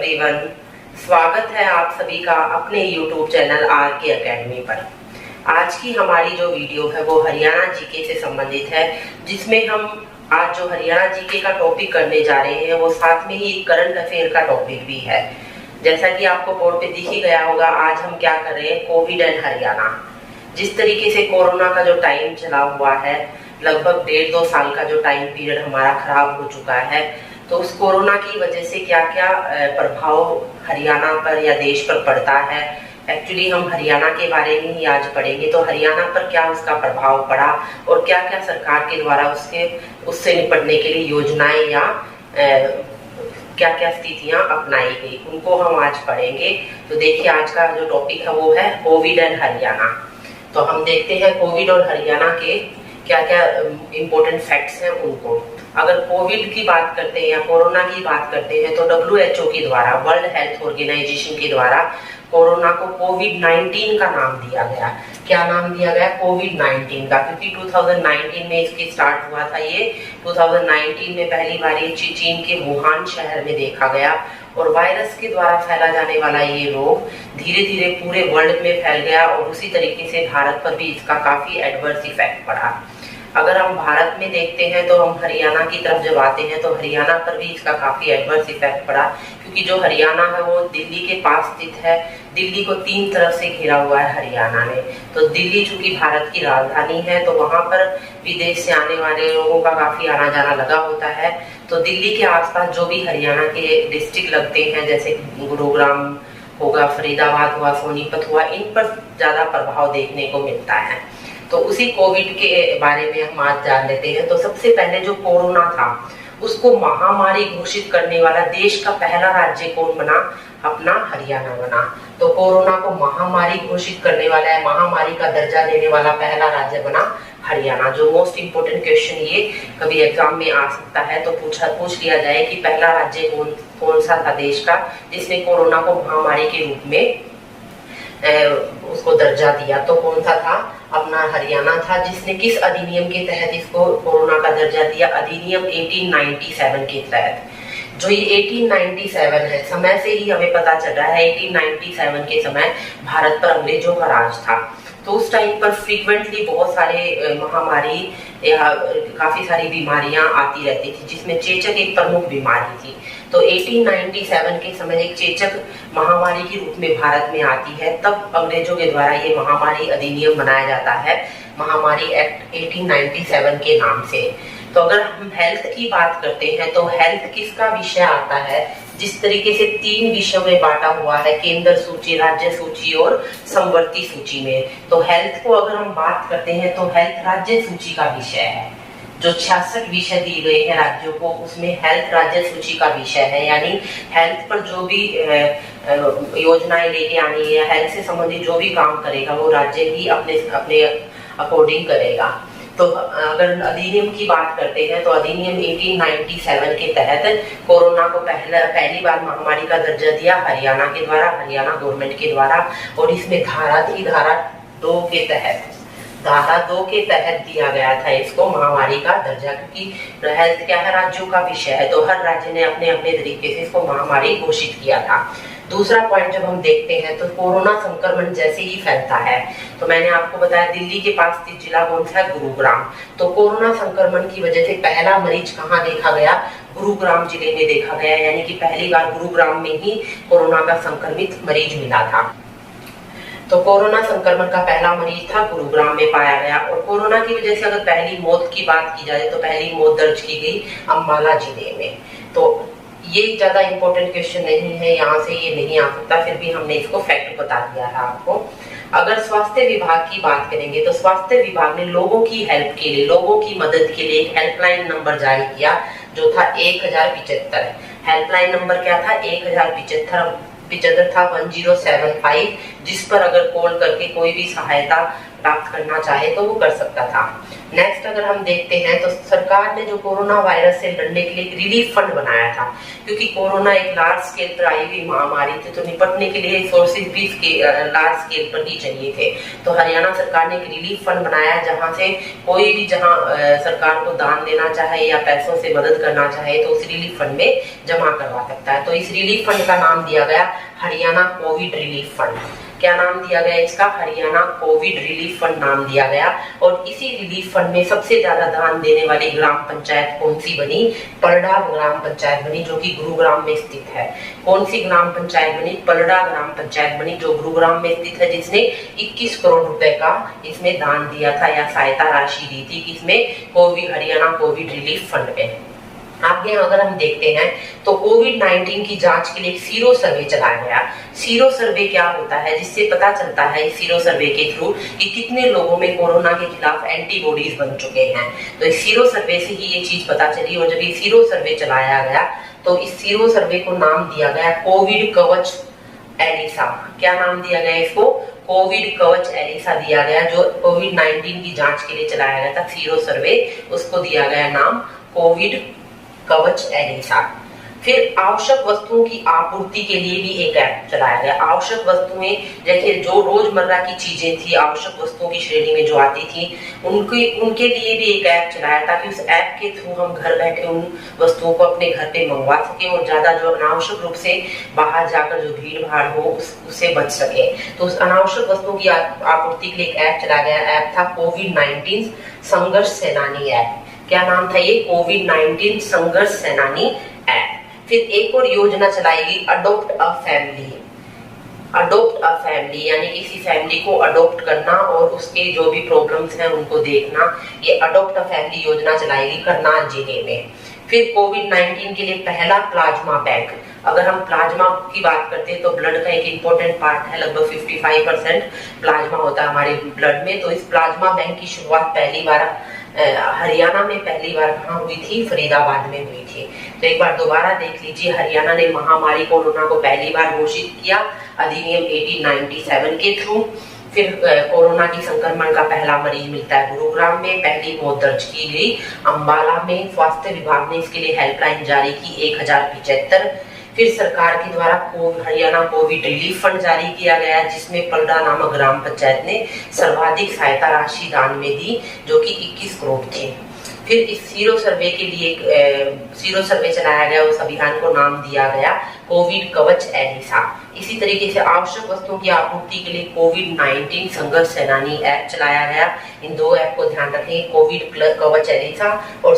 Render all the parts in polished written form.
Everyone, स्वागत है आप सभी का अपने YouTube चैनल आर के अकेडमी पर। आज की हमारी जो वीडियो है वो हरियाणा जीके से संबंधित है, जिसमें हम आज जो हरियाणा जीके का टॉपिक करने जा रहे हैं वो साथ में ही करंट अफेयर का टॉपिक भी है। जैसा कि आपको बोर्ड पे दिख ही गया होगा, आज हम क्या कर रहे हैं, कोविड एंड हरियाणा। जिस तरीके से कोरोना का जो टाइम चला हुआ है, लगभग 1.5-2 साल का जो टाइम पीरियड हमारा खराब हो चुका है, तो उस कोरोना की वजह से क्या क्या प्रभाव हरियाणा पर या देश पर पड़ता है। एक्चुअली हम हरियाणा के बारे में ही आज पढ़ेंगे, तो हरियाणा पर क्या उसका प्रभाव पड़ा और क्या क्या सरकार के द्वारा उससे निपटने के लिए योजनाएं या क्या क्या स्थितियां अपनाई गई, उनको हम आज पढ़ेंगे। तो देखिए, आज का जो टॉपिक है वो है कोविड एंड हरियाणा। तो हम देखते हैं कोविड और हरियाणा के क्या क्या इम्पोर्टेंट फैक्ट्स हैं उनको। अगर कोविड की बात करते हैं या कोरोना की बात करते हैं, तो WHO के द्वारा, वर्ल्ड हेल्थ ऑर्गेनाइजेशन के द्वारा कोरोना को कोविड-19 का नाम दिया गया। क्या नाम दिया गया? कोविड-19 का, क्योंकि 2019 में इसकी स्टार्ट हुआ था। ये 2019 में पहली बार ये चीन के वुहान शहर में देखा गया और वायरस के द्वारा फैला जाने वाला ये रोग धीरे धीरे पूरे वर्ल्ड में फैल गया और उसी तरीके से भारत पर भी इसका काफी एडवर्स इफेक्ट पड़ा। अगर हम भारत में देखते हैं तो हम हरियाणा की तरफ जब आते हैं तो हरियाणा पर भी इसका काफी एडवर्स इफेक्ट पड़ा, क्योंकि जो हरियाणा है वो दिल्ली के पास स्थित है। दिल्ली को 3 तरफ से घिरा हुआ है हरियाणा ने। तो दिल्ली चूंकि भारत की राजधानी है, तो वहां पर विदेश से आने वाले लोगों का काफी आना जाना लगा होता है। तो दिल्ली के आसपास जो भी हरियाणा के डिस्ट्रिक्ट लगते हैं, जैसे गुरुग्राम होगा, फरीदाबाद हुआ, सोनीपत हुआ, इन पर ज्यादा प्रभाव देखने को मिलता है। तो उसी कोविड के बारे में हम आज जान लेते हैं। तो सबसे पहले जो कोरोना था उसको महामारी घोषित करने वाला देश का पहला राज्य कौन बना? अपना हरियाणा बना। तो कोरोना को महामारी घोषित करने वाला है, महामारी का दर्जा देने वाला पहला राज्य बना हरियाणा। जो मोस्ट इंपोर्टेंट क्वेश्चन ये कभी एग्जाम में आ सकता है, तो पूछ लिया जाए कि पहला राज्य कौन सा था देश का जिसने कोरोना को महामारी के रूप में उसको दर्जा दिया। तो कौन सा था? अपना हरियाणा था, जिसने किस अधिनियम के तहत इसको कोरोना का दर्जा दिया? अधिनियम 1897 के तहत। जो ये 1897 है, समय से ही हमें पता चल रहा है 1897 के समय भारत पर अंग्रेजों का राज था। तो उस टाइम पर फ्रीक्वेंटली बहुत सारे महामारी या काफी सारी बीमारियां आती रहती थी, जिसमें चेचक एक प्रमुख बीमारी थी। तो 1897 के समय एक चेचक महामारी के रूप में भारत में आती है, तब अंग्रेजों के द्वारा ये महामारी अधिनियम बनाया जाता है, महामारी एक्ट 1897 के नाम से। तो अगर हम हेल्थ की बात करते हैं, तो हेल्थ किसका विषय आता है? जिस तरीके से 3 विषयों में बांटा हुआ है, केंद्र सूची, राज्य सूची और समवर्ती सूची में। तो हेल्थ को अगर हम बात करते हैं तो हेल्थ राज्य सूची का विषय है। जो 66 विषय दिए गए हैं राज्यों को, उसमें हेल्थ राज्य सूची का विषय है। यानी हेल्थ पर जो भी योजनाएं लेके आनी है, हेल्थ से संबंधित जो भी काम करेगा वो राज्य ही अपने अकॉर्डिंग करेगा। तो अगर अधिनियम की बात करते हैं, तो अधिनियम 1897 के तहत कोरोना को पहली बार महामारी का दर्जा दिया हरियाणा के द्वारा, हरियाणा गवर्नमेंट के द्वारा। और इसमें धारा 2 के तहत, धारा 2 के तहत दिया गया था इसको महामारी का दर्जा, क्योंकि हेल्थ क्या है, राज्यों का विषय है। तो हर राज्य ने अपने अपने तरीके से इसको महामारी घोषित किया था। दूसरा पॉइंट जब हम देखते हैं, तो कोरोना संक्रमण जैसे ही फैलता है, तो मैंने आपको बताया दिल्ली के पास स्थित जिला कौन सा है? गुरुग्राम। तो कोरोना संक्रमण की वजह से पहला मरीज कहाँ देखा गया? गुरुग्राम जिले में देखा गया। यानी कि पहली बार गुरुग्राम में ही कोरोना का संक्रमित मरीज मिला था। तो कोरोना संक्रमण का पहला मरीज था, गुरुग्राम में पाया गया। और कोरोना की वजह से अगर पहली मौत की बात की जाए, तो पहली मौत दर्ज की गई अंबाला जिले में। तो ये ज्यादा इंपॉर्टेंट क्वेश्चन नहीं है, यहाँ से ये नहीं आ सकता, फिर भी हमने इसको फैक्ट बता दिया है आपको। अगर स्वास्थ्य विभाग की बात करेंगे, तो स्वास्थ्य विभाग ने लोगों की हेल्प के लिए, लोगों की मदद के लिए एक हेल्पलाइन नंबर जारी किया, जो था 1075। हेल्पलाइन नंबर क्या था? 1075 था 1075 जिस पर अगर कॉल करके कोई भी सहायता प्राप्त करना चाहे तो वो कर सकता था। नेक्स्ट अगर हम देखते हैं तो सरकार ने जो कोरोना वायरस से लड़ने के लिए एक रिलीफ फंड बनाया था, क्योंकि कोरोना एक लार्ज स्केल पर आई हुई महामारी थी, तो निपटने के लिए रिसोर्सेज भी लार्ज स्केल पर ही चाहिए थे। तो हरियाणा सरकार ने एक रिलीफ फंड बनाया, जहां से कोई भी जहां सरकार को दान देना चाहे या पैसों से मदद करना चाहे तो उस रिलीफ फंड में जमा करवा सकता है। तो इस रिलीफ फंड का नाम दिया गया हरियाणा कोविड रिलीफ फंड। क्या नाम दिया गया इसका? हरियाणा कोविड रिलीफ फंड नाम दिया गया। और इसी रिलीफ फंड में सबसे ज्यादा दान देने वाली ग्राम पंचायत कौन सी बनी? पलड़ा ग्राम पंचायत बनी, जो कि गुरुग्राम में स्थित है। कौन सी ग्राम पंचायत बनी? पलड़ा ग्राम पंचायत बनी, जो गुरुग्राम में स्थित है, जिसने 21 करोड़ रुपए का इसमें दान दिया था या सहायता राशि दी थी, किसमें? हरियाणा कोविड रिलीफ फंड में। आगे अगर हम देखते हैं तो कोविड-19 की जांच के लिए एक सीरो सर्वे चलाया गया। सीरो सर्वे क्या होता है? जिससे पता चलता है इस सीरो सर्वे के थ्रू कि कितने लोगों में कोरोना के खिलाफ एंटीबॉडीज बन चुके हैं। तो इस सीरो सर्वे से ही ये चीज पता चली। और जब ये सीरो सर्वे चलाया गया तो इस सीरो सर्वे को नाम दिया गया कोविड कवच एलिसा। क्या नाम दिया गया इसको? कोविड कवच एलिसा दिया गया। जो कोविड-19 की जांच के लिए चलाया गया था सीरो सर्वे, उसको दिया गया नाम कोविड कवच एलिसा। फिर आवश्यक वस्तुओं की आपूर्ति के लिए भी एक ऐप चलाया गया। आवश्यक वस्तुएं जैसे जो रोजमर्रा की चीजें थी, आवश्यक वस्तुओं की श्रेणी में जो आती थी, उनके लिए भी एक ऐप चलाया, ताकि उस ऐप के थ्रू हम घर बैठे उन वस्तुओं को अपने घर पे मंगवा सके और ज्यादा जो अनावश्यक रूप से बाहर जाकर जो भीड़ भाड़ हो उससे बच सके। तो उस अनावश्यक वस्तुओं की आपूर्ति के लिए एक ऐप चलाया गया। ऐप था कोविड-19 संघर्ष सेनानी ऐप। क्या नाम था ये? कोविड-19 संघर्ष सेनानी ऐप। फिर एक और योजना चलाएगी adopt a family. Adopt a family यानी किसी फैमिली को अडॉप्ट करना और उसके जो भी प्रॉब्लम्स हैं उनको देखना। ये अडॉप्ट अ फैमिली योजना चलाएगी करनाल जिले में। फिर कोविड-19 के लिए पहला प्लाज्मा बैंक। अगर हम प्लाज्मा की बात करते हैं तो ब्लड का एक इंपॉर्टेंट पार्ट है, लगभग 55% प्लाज्मा होता है हमारे ब्लड में। तो इस प्लाज्मा बैंक की शुरुआत पहली बार हरियाणा में पहली बार कहाँ हुई थी? फरीदाबाद में हुई थी। तो एक बार दोबारा देख लीजिए, हरियाणा ने महामारी कोरोना को पहली बार घोषित किया अधिनियम 1897 के थ्रू। फिर कोरोना की संक्रमण का पहला मरीज मिलता है गुरुग्राम में। पहली मौत दर्ज की गई अंबाला में। स्वास्थ्य विभाग ने इसके लिए हेल्पलाइन जारी की 1075। फिर सरकार के द्वारा हरियाणा कोविड रिलीफ फंड जारी किया गया, जिसमें पलड़ा नामक ग्राम पंचायत ने सर्वाधिक सहायता राशि दान में दी, जो कि 21 करोड़ थी। फिर इस सीरो सर्वे के लिए सीरो सर्वे चलाया गया। उस अभियान को नाम दिया गया कोविड कवच एलिसा। इसी तरीके से आवश्यक वस्तुओं की आपूर्ति के लिए कोविड-19 संघर्ष सेनानी ऐप चलाया गया। इन दो ऐप को ध्यान रखें, कोविड कवच एलिसा और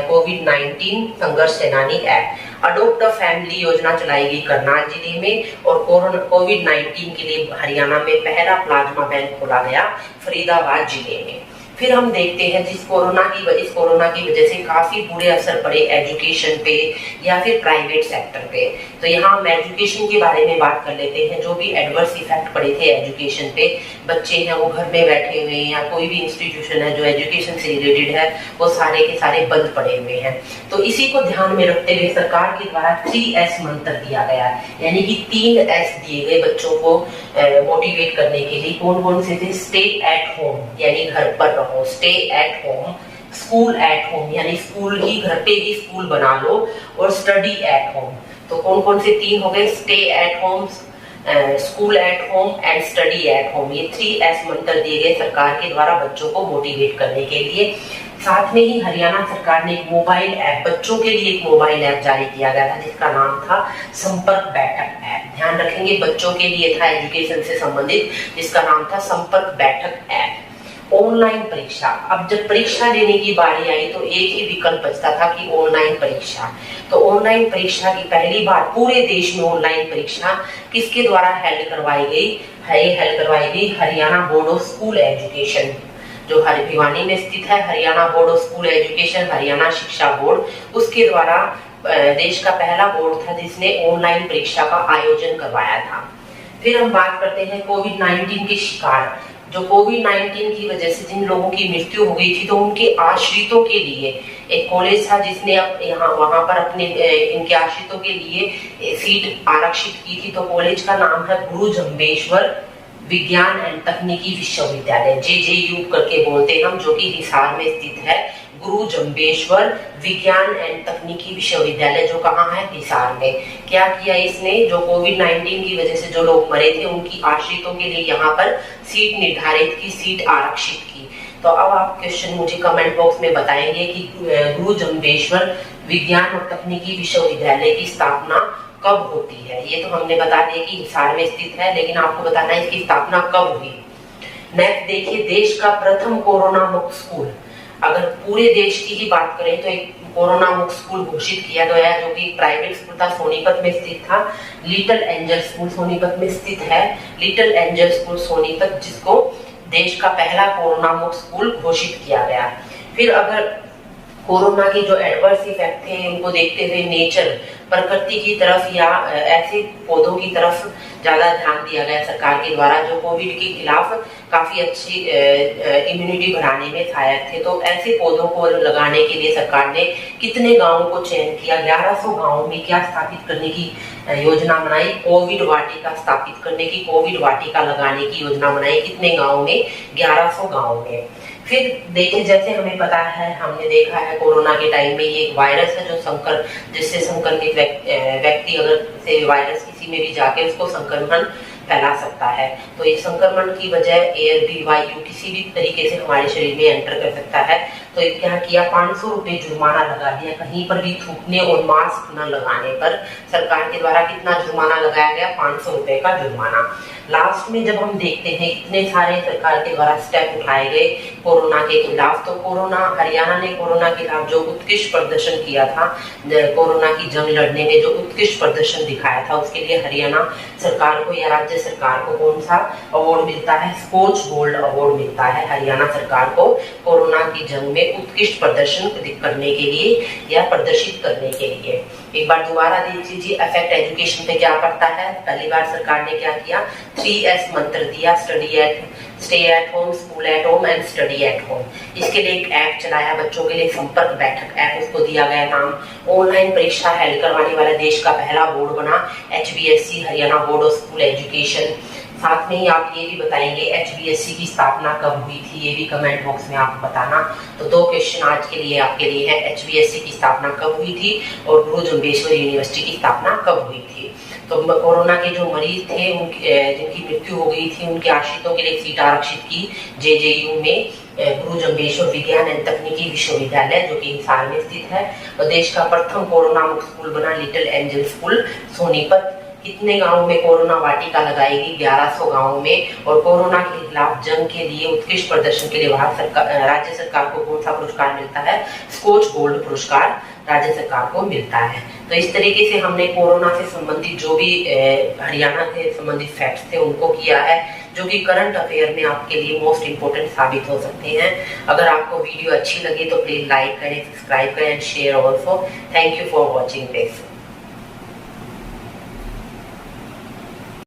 कोविड-19 संघर्ष सेनानी ऐप। अडॉप्ट अ फैमिली योजना चलाई गई करनाल जिले में। और कोविड-19 के लिए हरियाणा में पहला प्लाज्मा बैंक खोला गया फरीदाबाद जिले में। फिर हम देखते हैं इस कोरोना की वजह से काफी बुरे असर पड़े एजुकेशन पे या फिर प्राइवेट सेक्टर पे। तो यहाँ हम एजुकेशन के बारे में बात कर लेते हैं। जो भी एडवर्स इफेक्ट पड़े थे एजुकेशन पे, बच्चे हैं वो घर में बैठे हुए हैं या कोई भी इंस्टीट्यूशन है जो एजुकेशन से रिलेटेड है वो सारे के सारे बंद पड़े हुए हैं। तो इसी को ध्यान में रखते हुए सरकार के द्वारा 3S मंत्र दिया गया, यानी कि 3 S दिए गए बच्चों को मोटिवेट करने के लिए। कौन कौन से थे? स्टे एट होम यानी घर पर रहो, stay at home, school at home यानी स्कूल ही घर पे ही स्कूल बना लो, और स्टडी एट होम। तो कौन कौन से 3 हो गए? Stay at home, school at home and study at home. ये 3S मंत्र दिए गए सरकार के द्वारा बच्चों को मोटिवेट करने के लिए। साथ में ही हरियाणा सरकार ने एक मोबाइल ऐप, बच्चों के लिए एक मोबाइल ऐप जारी किया गया था, जिसका नाम था संपर्क बैठक ऐप। ध्यान रखेंगे बच्चों के लिए था एजुकेशन से संबंधित, जिसका नाम था संपर्क बैठक ऐप। ऑनलाइन परीक्षा। अब जब परीक्षा देने की बारी आई तो एक ही विकल्प बचता था कि ऑनलाइन परीक्षा। तो ऑनलाइन परीक्षा की पहली बार पूरे देश में ऑनलाइन परीक्षा किसके द्वारा हेल्ड करवाई गई? हेल्ड करवाई गई Haryana board of school education, जो भिवानी में स्थित है। Haryana board of school education, Haryana शिक्षा बोर्ड, उसके द्वारा देश का पहला बोर्ड था जिसने ऑनलाइन परीक्षा का आयोजन करवाया था। फिर हम बात करते हैं कोविड-19 के शिकार जो कोविड-19 की वजह से जिन लोगों की मृत्यु हो गई थी, तो उनके आश्रितों के लिए एक कॉलेज था जिसने यहाँ वहां पर अपने इनके आश्रितों के लिए सीट आरक्षित की थी। तो कॉलेज का नाम है गुरु जम्बेश्वर विज्ञान एंड तकनीकी विश्वविद्यालय, JJU करके बोलते हैं हम, जो कि हिसार में स्थित है। गुरु जम्बेश्वर विज्ञान एंड तकनीकी विश्वविद्यालय, जो कहाँ है, हिसार में। क्या किया इसने, जो कोविड-19 की वजह से जो लोग मरे थे उनकी आश्रितों के लिए यहाँ पर सीट निर्धारित की, सीट आरक्षित की। तो अब आप क्वेश्चन मुझे कमेंट बॉक्स में बताएंगे कि गुरु जम्बेश्वर विज्ञान और तकनीकी विश्वविद्यालय की स्थापना कब होती है। ये तो हमने बता दिया कि हिसार में स्थित है, लेकिन आपको बताना है इसकी स्थापना कब हुई। नेक्स्ट देखिए, देश का प्रथम कोरोना मुक्त स्कूल। अगर पूरे देश की ही बात करें तो एक कोरोना मुक्त स्कूल घोषित किया गया है, जो कि प्राइवेट स्कूल था, सोनीपत में स्थित था। लिटिल एंजल स्कूल सोनीपत में स्थित है, लिटिल एंजल स्कूल सोनीपत, जिसको देश का पहला कोरोना मुक्त स्कूल घोषित किया गया। फिर अगर कोरोना के जो एडवर्स इफेक्ट थे उनको देखते हुए नेचर, प्रकृति की तरफ या ऐसे पौधों की तरफ ज्यादा ध्यान दिया गया सरकार के द्वारा, जो कोविड के खिलाफ काफी अच्छी इम्यूनिटी बढ़ाने में सहायक थे। तो ऐसे पौधों को लगाने के लिए सरकार ने कितने गांवों को चयन किया, 1100 गांवों में क्या स्थापित करने की योजना बनाई, कोविड वाटिका स्थापित करने की, कोविड वाटिका लगाने की योजना बनाई। कितने गाँव में, 1100 गाँव में। फिर देखिए, जैसे हमें पता है, हमने देखा है कोरोना के टाइम में ये एक वायरस है जो जिससे संक्रमित व्यक्ति अगर से वायरस किसी में भी जाके उसको संक्रमण फैला सकता है। तो इस संक्रमण की वजह एयर, भी वायु किसी भी तरीके से हमारे शरीर में एंटर कर सकता है। तो क्या किया, 500 रुपए जुर्माना लगा दिया कहीं पर भी थूकने और मास्क न लगाने पर। सरकार के द्वारा कितना जुर्माना लगाया गया, 500 रुपए का जुर्माना। लास्ट में जब हम देखते हैं इतने सारे सरकार के द्वारा स्टेप उठाए गए कोरोना के खिलाफ, तो हरियाणा ने कोरोना के खिलाफ जो उत्कृष्ट प्रदर्शन किया था, कोरोना की जंग लड़ने में जो उत्कृष्ट प्रदर्शन दिखाया था, उसके लिए हरियाणा सरकार को या राज्य सरकार को कौन सा अवार्ड मिलता है, स्कॉच गोल्ड अवार्ड मिलता है हरियाणा सरकार को, कोरोना की जंग में उत्कृष्ट प्रदर्शन करने के लिए या प्रदर्शित करने के लिए। एक बार दोबारा देख लीजिए, इफेक्ट एजुकेशन पे क्या पड़ता है। पहली बार सरकार ने क्या किया, 3S मंत्र दिया, stay at home, school at home and study at home. इसके लिए एक ऐप चलाया बच्चों के लिए, संपर्क बैठक ऐप, उसको दिया गया नाम। ऑनलाइन परीक्षा हेल्ड करवाने वाला देश का पहला बोर्ड बना HBSC, Haryana board of school education. साथ में ही आप ये भी बताएंगे HBSC की स्थापना कब हुई थी, ये भी कमेंट बॉक्स में आप बताना। तो 2 क्वेश्चन आज के लिए आपके लिए है, HBSC की स्थापना कब हुई थी और गुरु जम्बेश्वर यूनिवर्सिटी की स्थापना कब हुई थी। तो कोरोना के जो मरीज थे जिनकी मृत्यु हो गई थी, उनके आश्रितों के लिए सीट आरक्षित की JJU में, गुरु जम्बेश्वर विज्ञान एवं तकनीकी विश्वविद्यालय, जो कि हिसार में स्थित है। और देश का प्रथम कोरोना मुक्त स्कूल बना लिटिल एंजल स्कूल सोनीपत। कितने गांवों में कोरोना वाटिका लगाएगी, 1100 गांवों में। और कोरोना के खिलाफ जंग के लिए उत्कृष्ट प्रदर्शन के लिए राज्य सरकार को कौन सा पुरस्कार मिलता है, स्कॉच गोल्ड पुरस्कार राज्य सरकार को मिलता है। तो इस तरीके से हमने कोरोना से संबंधित जो भी हरियाणा से संबंधित फैक्ट्स थे उनको किया है, जो कि करंट अफेयर में आपके लिए मोस्ट इंपोर्टेंट साबित हो सकते हैं। अगर आपको वीडियो अच्छी लगे तो प्लीज लाइक करें, सब्सक्राइब करें and share also. Thank you for watching this.